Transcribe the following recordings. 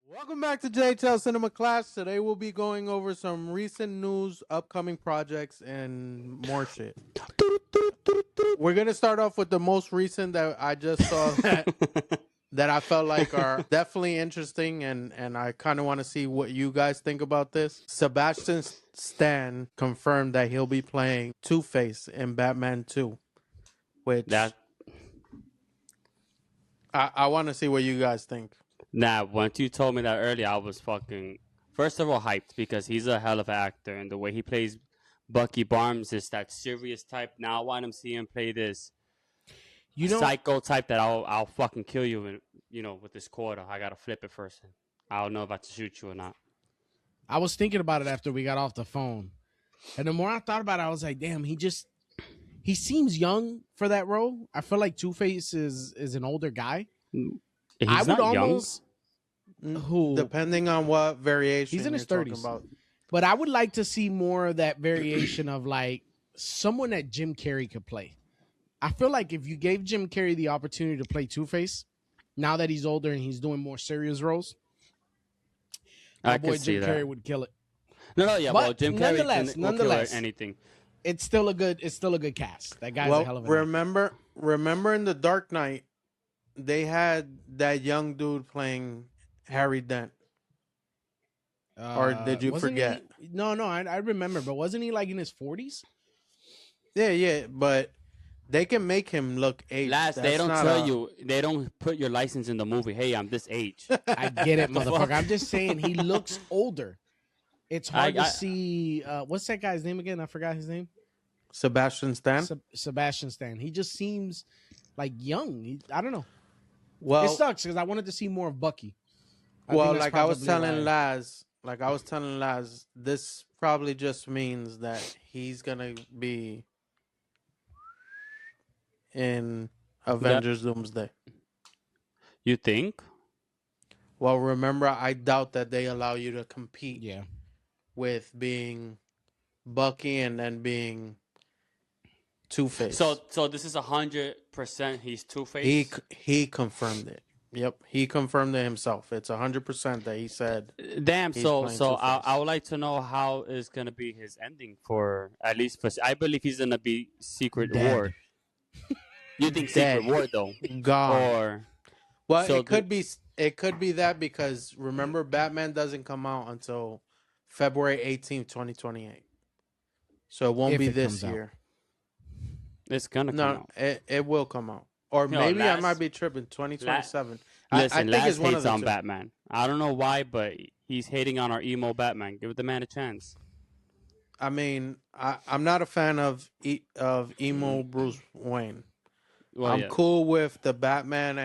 Welcome back to JHL Cinema Clash. Today we'll be going over some recent news, upcoming projects, and more shit. We're gonna start off with the most recent that I just saw that I felt like are definitely interesting, and I kind of want to see what you guys think about this. Sebastian Stan confirmed that he'll be playing Two-Face in Batman 2, which That I want to see what you guys think. once you told me that earlier, I was fucking first of all hyped because he's a hell of an actor, and the way he plays Bucky Barnes is that serious type. Now I want him see him play this psycho type that I'll fucking kill you and with this quarter. I gotta flip it first. I don't know if I have to shoot you or not. I was thinking about it after we got off the phone. And the more I thought about it, I was like, damn, he seems young for that role. I feel like Two-Face is an older guy. He's I would not almost who Depending on what variation he's in his you're talking 30s. about. But I would like to see more of that variation of like someone that Jim Carrey could play. I feel like if you gave Jim Carrey the opportunity to play Two-Face, now that he's older and he's doing more serious roles, my boy Jim Carrey would kill it. No, But well, Jim Carrey nonetheless, kill anything. It's still a good cast. That guy's a hell of a remember in the Dark Knight, they had that young dude playing Harry Dent. Or did you forget? No, I remember, but wasn't he like in his 40s? Yeah, but they can make him look aged. They don't tell you. They don't put your license in the movie. Hey, I'm this age. I get it, motherfucker. I'm just saying he looks older. It's hard to see. What's that guy's name again? I forgot his name. Sebastian Stan. Sebastian Stan. He just seems like young. I don't know. Well, it sucks because I wanted to see more of Bucky. Like I was telling Laz, this probably just means that he's gonna be in Avengers Doomsday. You think? Well, remember, I doubt that they allow you to compete. Yeah. With being Bucky and then being Two-Face. So this is 100%. He's Two-Face. He confirmed it. Yep, he confirmed it himself. It's 100% that he said. Damn. So I would like to know how is gonna be his ending for at least for. I believe he's gonna be Secret Ward. You think Secret Ward though? Gone. It could be that because remember Batman doesn't come out until February 18th, 2028. So it won't be this year. It's gonna come out. It will come out. Or maybe I might be tripping. 2027. Listen, I think it's one hates of the on two. Batman. I don't know why, but he's hating on our emo Batman. Give the man a chance. I mean, I'm not a fan of emo Bruce Wayne. Well, I'm cool with the Batman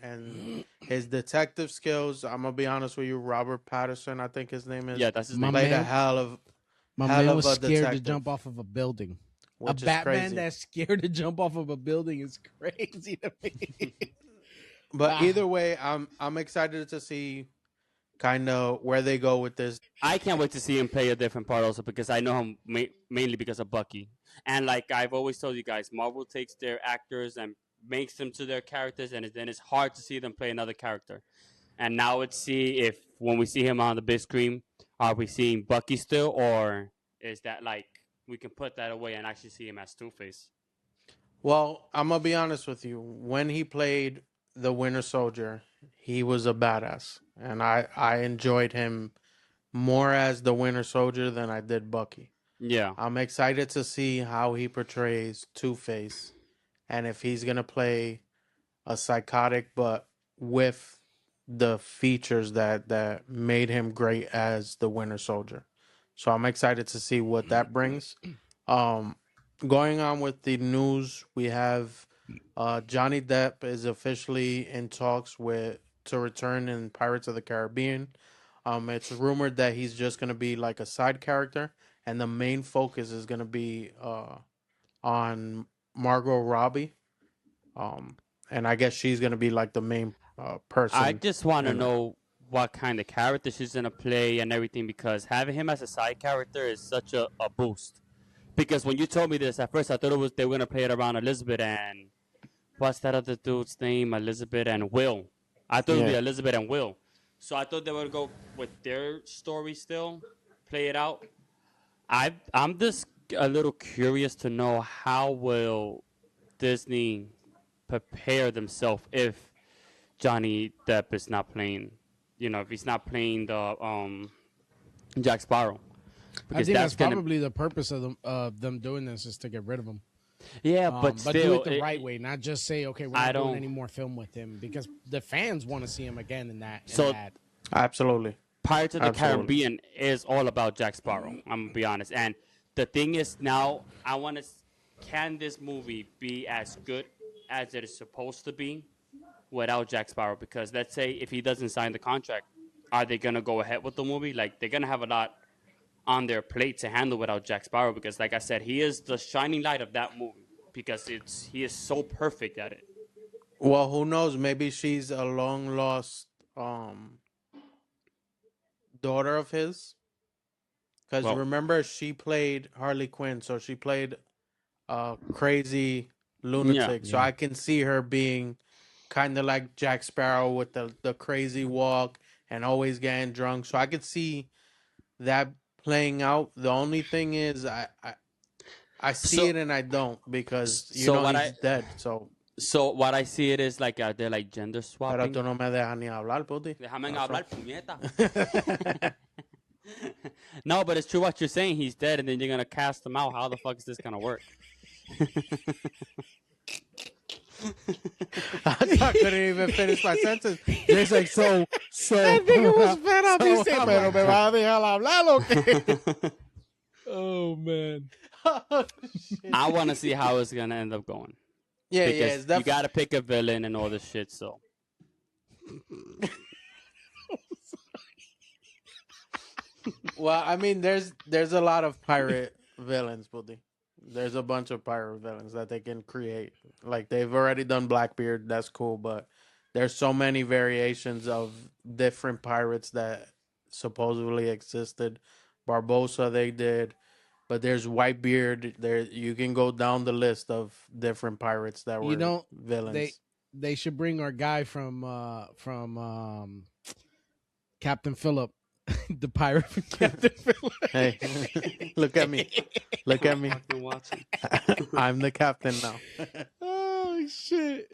and his detective skills. I'm gonna be honest with you, Robert Pattinson, I think his name is. Yeah, that's his name. Played a hell of. My man was scared to jump off of a building. A Batman that's scared to jump off of a building is crazy to me. But either way, I'm excited to see kind of where they go with this. I can't wait to see him play a different part also because I know him mainly because of Bucky. And like I've always told you guys, Marvel takes their actors and makes them to their characters, and then it's hard to see them play another character. And now let's see if when we see him on the big screen, are we seeing Bucky still, or is that like we can put that away and actually see him as Two-Face? Well, I'm gonna be honest with you. When he played the Winter Soldier, he was a badass, and I enjoyed him more as the Winter Soldier than I did Bucky. Yeah, I'm excited to see how he portrays Two-Face, and if he's gonna play a psychotic, but with the features that made him great as the Winter Soldier. So I'm excited to see what that brings. Going on with the news, we have Johnny Depp is officially in talks to return in Pirates of the Caribbean. It's rumored that he's just gonna be like a side character, and the main focus is gonna be on Margot Robbie. And I guess she's gonna be like the main person. I just want to know what kind of character she's gonna play and everything because having him as a side character is such a boost. Because when you told me this at first, I thought they were gonna play it around Elizabeth and what's that other dude's name? Elizabeth and Will. I thought it would be Elizabeth and Will. So I thought they would go with their story still, play it out. I'm just a little curious to know how will Disney prepare themselves if Johnny Depp is not playing. You know, if he's not playing the Jack Sparrow, I because think that's that's gonna. probably the purpose of them doing this is to get rid of him. Yeah, but But do still, it the right way, not just say, okay, we're I not doing don't. any more film with him, because the fans want to see him again in that. So Absolutely. Pirates of the Absolutely. Caribbean is all about Jack Sparrow. I'm gonna be honest, and the thing is now I want to. Can this movie be as good as it is supposed to be without Jack Sparrow? Because let's say if he doesn't sign the contract, are they gonna go ahead with the movie? Like they're gonna have a lot on their plate to handle without Jack Sparrow, because like I said, he is the shining light of that movie because he is so perfect at it. Well, who knows? Maybe she's a long lost um daughter of his. Because Well, remember, she played Harley Quinn, so she played a crazy yeah. lunatic. So Yeah. I can see her being kind of like Jack Sparrow with the crazy walk and always getting drunk. So I could see that playing out. The only thing is, I see So it and I don't because you so know what he's I dead. So, so what I see it is like they're like gender pero swapping. tú no me dejas ni hablar, puti. Déjame That's hablar, all. puñeta. No, but it's true what you're saying. He's dead, and then you're gonna cast him out. How the fuck is this gonna work? I couldn't even finish my sentence. Jay's like, so. I think it was fed up. He said, I'm pero like, me va a dejar hablar, ¿o qué? Oh, man. oh, shit. I want to see how it's gonna end up going Yeah, because it's you definitely. gotta pick a villain and all this shit. So Well, I mean, there's a lot of pirate villains, buddy. There's a bunch of pirate villains that they can create. Like they've already done Blackbeard, that's cool, but there's so many variations of different pirates that supposedly existed. Barbosa they did, but there's Whitebeard. There you can go down the list of different pirates that You were know, they villains. they should bring our guy from Captain Phillip, the pirate from Captain Phillip. Hey, look at me. Look at me. fucking watching. I'm the captain now. Oh shit!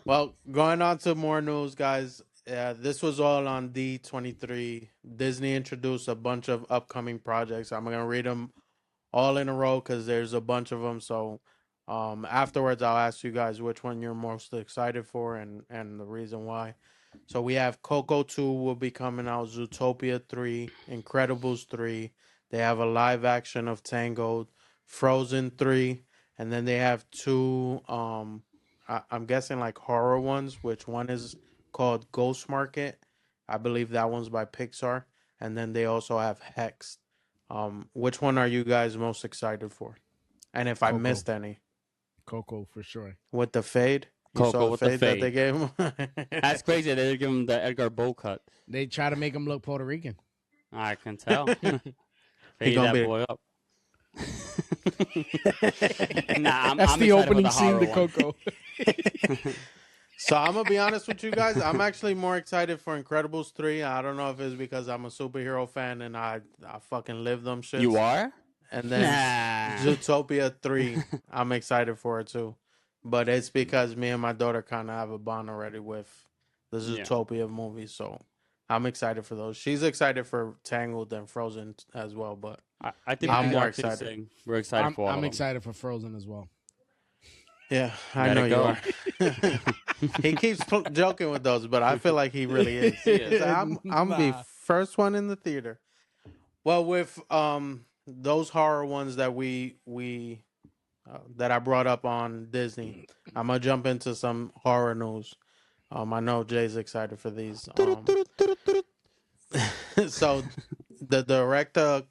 Well, going on to more news, guys. This was all on D23. Disney introduced a bunch of upcoming projects. I'm gonna read them all in a row because there's a bunch of them. So, afterwards, I'll ask you guys which one you're most excited for and the reason why. So we have Coco 2 will be coming out, Zootopia 3, Incredibles 3. They have a live action of Tangled, Frozen 3, and then they have two I'm guessing like horror ones, which one is called Ghost Market. I believe that one's by Pixar, and then they also have Hex. Which one are you guys most excited for? And if I Coco. missed any, Coco for sure. with the fade, you Coco saw the with the fade that they fade. gave him. That's crazy. They give him the Edgar Bow cut. They try to make him look Puerto Rican. I can tell. He Fade gonna that be. boy up. Nah, That's I'm the excited opening for the scene horror to one. Coco. So I'm gonna be honest with you guys. I'm actually more excited for Incredibles 3. I don't know if it's because I'm a superhero fan and I fucking live them shits. You are? And then Nah. Zootopia 3, I'm excited for it too. But it's because me and my daughter kind of have a bond already with the Yeah. Zootopia movie, so I'm excited for those. She's excited for Tangled and Frozen as well, but I think I'm we more are excited. saying we're excited for all I'm of them. excited for Frozen as well. yeah, I Let know it you go. are. He keeps joking with those, but I feel like he really is. He is. I'm the Nah. first one in the theater. Well, with those horror ones that we that I brought up on Disney, I'm gonna jump into some horror news. I know Jay's excited for these. So the director,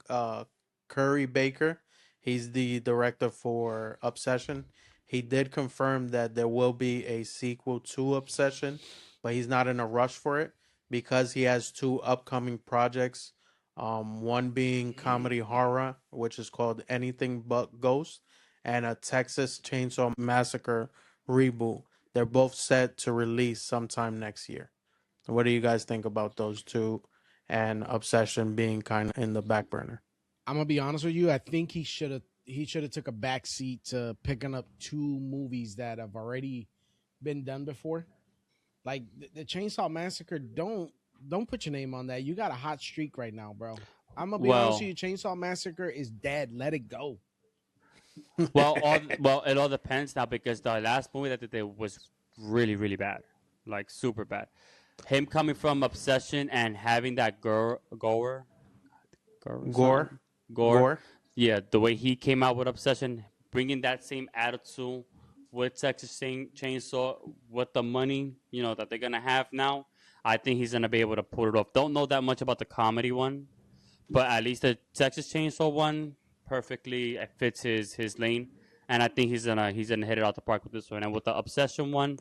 Curry Baker, he's the director for Obsession. He did confirm that there will be a sequel to Obsession, but he's not in a rush for it because he has two upcoming projects. One being comedy horror, which is called Anything But Ghost, and a Texas Chainsaw Massacre reboot. They're both set to release sometime next year. What do you guys think about those two, and Obsession being kind of in the back burner? I'm gonna be honest with you. I think he should have took a back seat to picking up two movies that have already been done before. Like the Chainsaw Massacre. Don't put your name on that. You got a hot streak right now, bro. I'm gonna be honest with Well, you. Chainsaw Massacre is dead. Let it go. well, it all depends now because the last movie that they did was really, really bad, like super bad. Him coming from Obsession and having that gore, Gore, something, gore, Gore. yeah, the way he came out with Obsession, bringing that same attitude with Texas Chainsaw, with the money, that they're gonna have now, I think he's gonna be able to pull it off. Don't know that much about the comedy one, but at least the Texas Chainsaw one perfectly fits his lane, and I think he's gonna hit it out the park with this one. And with the Obsession one,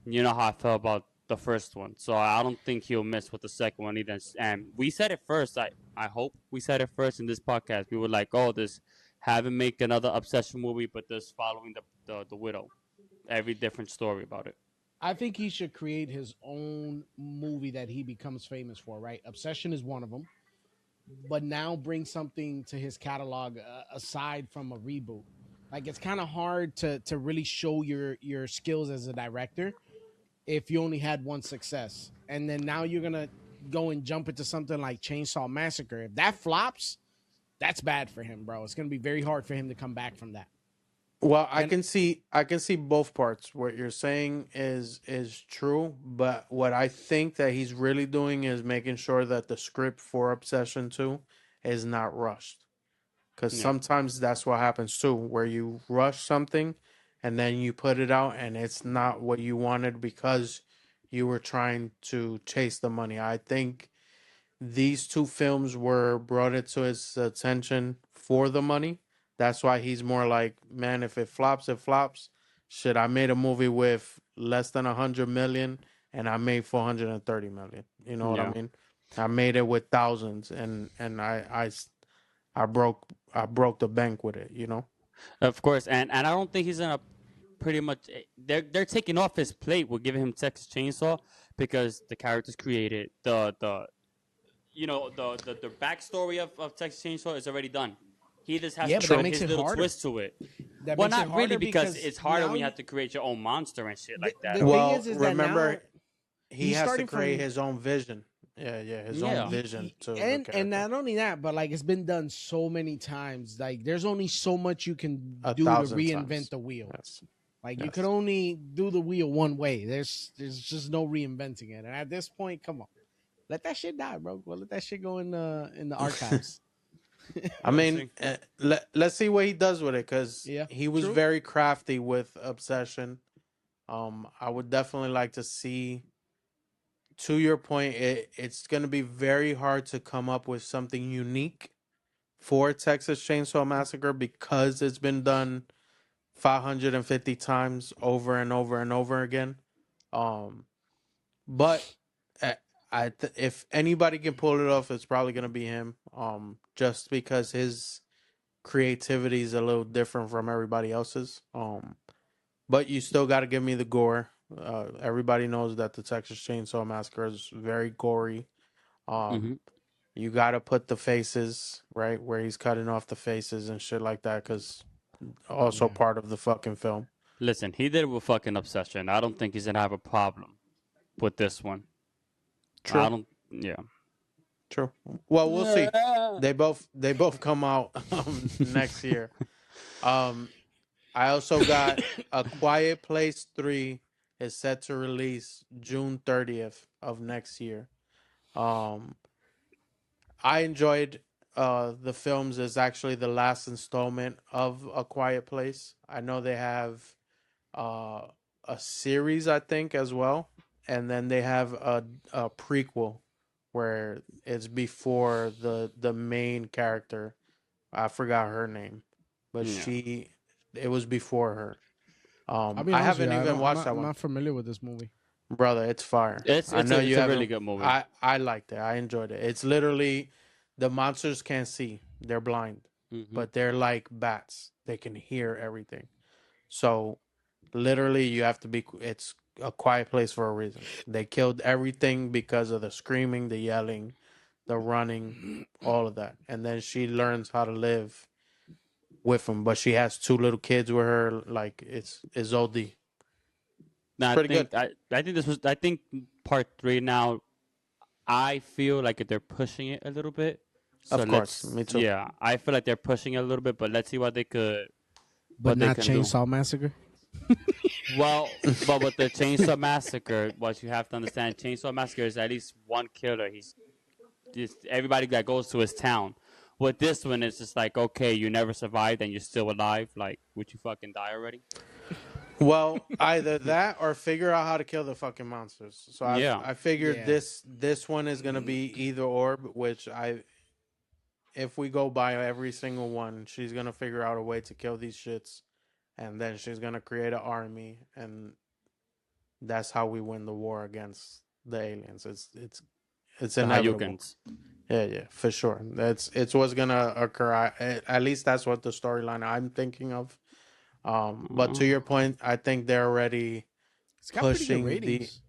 you know how I felt about the first one, so I don't think he'll miss with the second one either. And we said it first. I hope we said it first in this podcast. We were like, oh, this have him make another Obsession movie, but this following the widow, every different story about it. I think he should create his own movie that he becomes famous for. Right, Obsession is one of them, but now bring something to his catalog aside from a reboot. Like it's kind of hard to really show your skills as a director if you only had one success, and then now you're gonna go and jump into something like Chainsaw Massacre. If that flops, that's bad for him, bro. It's gonna be very hard for him to come back from that. Well, I And can see both parts. What you're saying is true, but what I think that he's really doing is making sure that the script for Obsession 2 is not rushed. Cuz Yeah, sometimes that's what happens too, where you rush something and then you put it out and it's not what you wanted because you were trying to chase the money. I think these two films were brought it to his attention for the money. That's why he's more like, man, if it flops, it flops. Shit, I made a movie with less than 100 million, and I made 430 million. You know what I yeah. mean? I made it with thousands, and I broke the bank with it. You know? Of course, and I don't think he's gonna pretty much. They're taking off his plate. We're giving him Texas Chainsaw because the characters created the backstory of Texas Chainsaw is already done. He just has yeah, to but that True. put makes his it little harder. twist to it. That Well, makes it not really harder because because it's harder now when you have to create your own monster and shit like the that. thing Well, is that now remember, he he's has to starting create from his own vision. Yeah, his own Yeah, vision to the and character. not only that, but like it's been done so many times. Like there's only so much you can A do to thousand reinvent times. the wheel. Yes. Like you could Yes. only do the wheel one way. There's just no reinventing it. And at this point, come on, let that shit die, bro. Well, let that shit go in the archives. I we'll mean, see. let's see what he does with it because Yeah, he was true. very crafty with Obsession. I would definitely like to see. To your point, it's going to be very hard to come up with something unique for Texas Chainsaw Massacre because it's been done 550 times over and over and over again. Um, but uh, if anybody can pull it off, it's probably going to be him. Just because his creativity is a little different from everybody else's. But you still got to give me the gore. Everybody knows that the Texas Chainsaw Massacre is very gory. Hmm. Um, you got to put the faces right where he's cutting off the faces and shit like that, because also Yeah. part of the fucking film. Listen, he did it with fucking Obsession. I don't think he's gonna have a problem with this one. I True, don't. Yeah. true. Well, we'll see. They both come out next year. Um, I also got A Quiet Place 3 is set to release June 30th of next year. Um, I enjoyed the films is actually the last installment of A Quiet Place. I know they have uh a series I think as well, and then they have a prequel where it's before the main character. I forgot her name, but Yeah. it was before her. I'll be I honest with haven't you. I even don't. watched that I'm one. not familiar with this movie. Brother, it's fire. It's I it's know a you it's a really haven't. good movie. I liked it. I enjoyed it. It's literally the monsters can't see. They're blind, Hmm. but they're like bats. They can hear everything. So literally, you have to be. It's A Quiet Place for a reason. They killed everything because of the screaming, the yelling, the running, all of that. And then she learns how to live with him, but she has 2 little kids with her. Like it's OD. Now, Pretty good. I think part 3 now. I feel like they're pushing it a little bit. So Of course, me too. Yeah, I feel like they're pushing it a little bit, but let's see what they could. But what they not can do. Chainsaw Massacre. Well, but with the Chainsaw Massacre, what you have to understand, Chainsaw Massacre is at least one killer. He's just everybody that goes to his town. With this one, it's just like, okay, you never survived and you're still alive. Like, would you fucking die already? Well, either that or figure out how to kill the fucking monsters. So I figured Yeah. this one is gonna be either or, which if we go by every single one, she's gonna figure out a way to kill these shits, and then she's gonna create an army, and that's how we win the war against the aliens. It's The inevitable. Hayukins. Yeah, for sure. It's what's gonna occur. At least that's what the storyline I'm thinking of. But to your point, I think they're already It's got pretty pushing good the. ratings.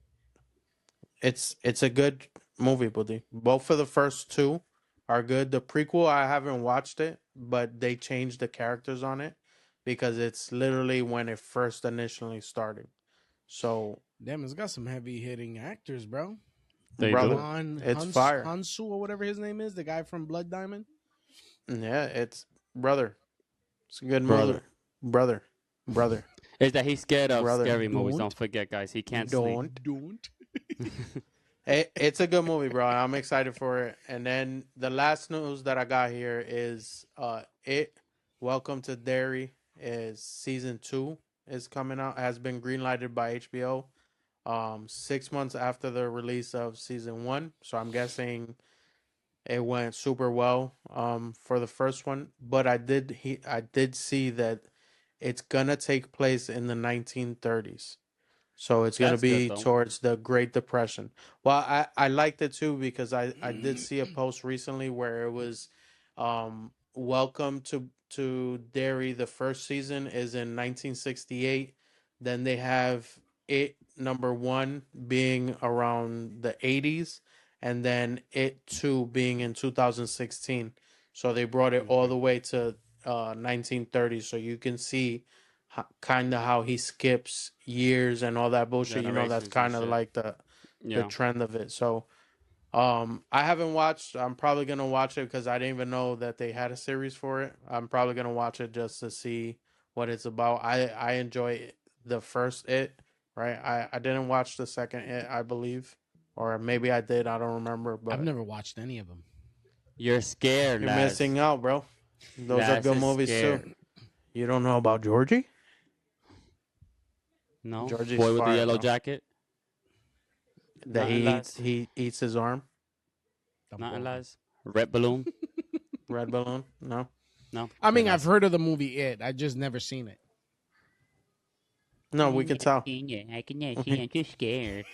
It's a good movie, buddy. Both of the first 2 are good. The prequel, I haven't watched it, but they changed the characters on it because it's literally when it first initially started. So, Damn, it's got some heavy hitting actors, bro. They brother, do. it's fire. Hansu or whatever his name is, the guy from Blood Diamond. Yeah, it's brother. It's a good Brother. movie. Brother. Is that he's scared of Brother, scary movies? don't. Don't forget, guys. He can't sleep. Don't. It's a good movie, bro. I'm excited for it. And then the last news that I got here is Welcome to Derry is season 2 is coming out, has been greenlighted by HBO. 6 months after the release of season 1. So I'm guessing it went super well for the first one. But I did see that it's gonna take place in the 1930s. So it's going to That's good, be though. towards the Great Depression. Well, I liked it too because I did see a post recently where it was welcome to Derry. The first season is in 1968. Then they have it number 1 being around the 80s, and then it 2 being in 2016. So they brought it all the way to 1930. So you can see kind of how he skips years and all that bullshit. You know, that's Generations and kind of shit. like the Yeah. trend of it. So I haven't watched. I'm probably gonna watch it because I didn't even know that they had a series for it. I'm probably gonna watch it just to see what it's about. I enjoy the first It, right? I didn't watch the second It, I believe, or maybe I did. I don't remember. But I've never watched any of them. You're scared, you're Laz. missing out, bro. Those are Laz good is movies scared. too. You don't know about Georgie? No? Georgie's Boy with fire, the yellow bro. jacket? That Nothing, he eats his arm. Nothing, Laz? Red balloon? Red balloon? No. No? I mean, Okay, I've heard of the movie It. I just never seen it. No, we can tell. I cannot see. I'm too scared.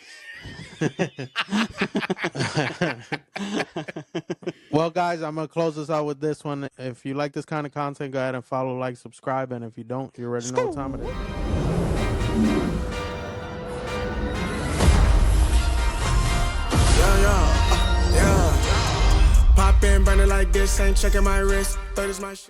Well, guys, I'm gonna close this out with this one. If you like this kind of content, go ahead and follow, like, subscribe, and if you don't, you already know what time it is. Yeah. Pop in, burning like this, ain't checking my wrist. Third is my shit.